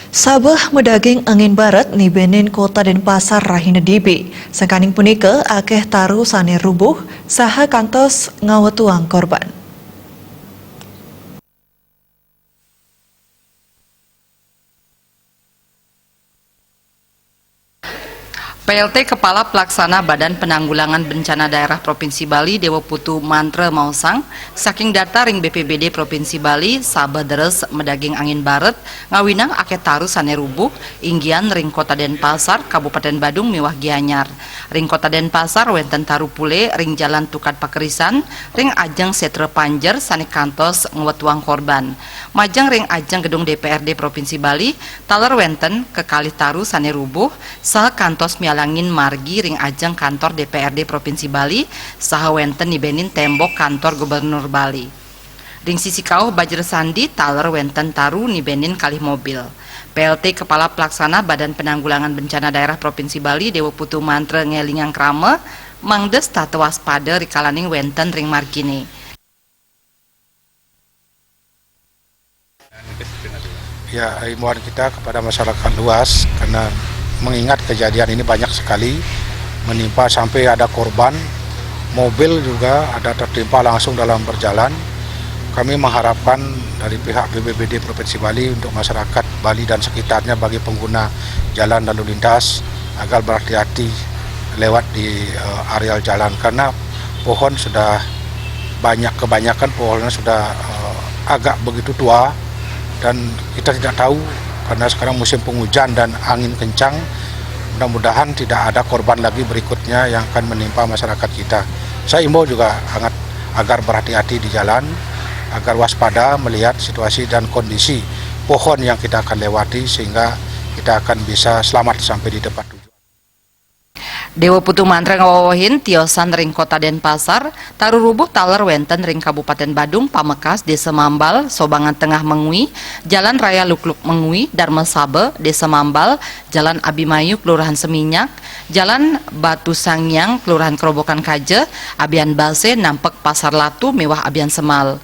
Sabah medaging angin barat ni Benin Kota Denpasar rahina dibi. Sangkaning punika akeh taru sane rubuh saha kantos ngawatuang korban. PLT Kepala Pelaksana Badan Penanggulangan Bencana Daerah Provinsi Bali Dewa Putu Mantre Mausang saking data ring BPBD Provinsi Bali sabah deres medaging angin barat ngawinang akeh taru sane rubuh inggian ring Kota Denpasar Kabupaten Badung miwah Gianyar ring Kota Denpasar wenten taru pule ring Jalan Tukat Pakerisan ring ajeng Setre Panjer sane kantos ngwetuang korban majang ring ajeng gedung DPRD Provinsi Bali taler wenten kekalih taru sane rubuh saha kantos mialangin margi ring ajeng kantor DPRD Provinsi Bali saha wenten nibenin tembok kantor Gubernur Bali ring sisi kauh Bajir Sandi taler wenten taru nibenin kalih mobil. PLT Kepala Pelaksana Badan Penanggulangan Bencana Daerah Provinsi Bali Dewa Putu Mantre ngelingang krame mangdes tata waspada rikalaning wenten ring margine. Ya, himbauan kita kepada masyarakat luas karena mengingat kejadian ini banyak sekali menimpa sampai ada korban, mobil juga ada tertimpa langsung dalam perjalanan. Kami mengharapkan dari pihak BPBD Provinsi Bali untuk masyarakat Bali dan sekitarnya bagi pengguna jalan lalu lintas agar berhati-hati lewat di areal jalan karena pohon sudah kebanyakan pohonnya sudah agak begitu tua. Dan kita tidak tahu karena sekarang musim penghujan dan angin kencang, mudah-mudahan tidak ada korban lagi berikutnya yang akan menimpa masyarakat kita. Saya imbau juga agar berhati-hati di jalan, agar waspada melihat situasi dan kondisi pohon yang kita akan lewati sehingga kita akan bisa selamat sampai di tempat tujuan. Dewa Putu Mantre ngawawahin tiosan ring Kota Denpasar taru rubuh taler wenten ring Kabupaten Badung Pamekas Desa Mambal Sobangan Tengah Mengui Jalan Raya Lukluk Mengui Dharma Sabe Desa Mambal Jalan Abimayu Kelurahan Seminyak Jalan Batu Sangyang Kelurahan Kerobokan Kaje Abian Base Nampek Pasar Latu Mewah Abian Semal.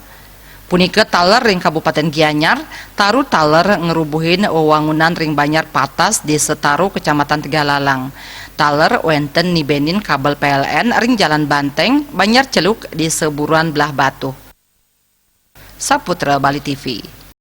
Punike taler ring Kabupaten Gianyar taru taler ngerubuhin wewangunan ring Banyar Patas Desa Taru Kecamatan Tegalalang. Taler wenten nibenin kabel PLN ring Jalan Banteng Banyar Celuk di Seburuan Belah Batu. Saputra Bali TV.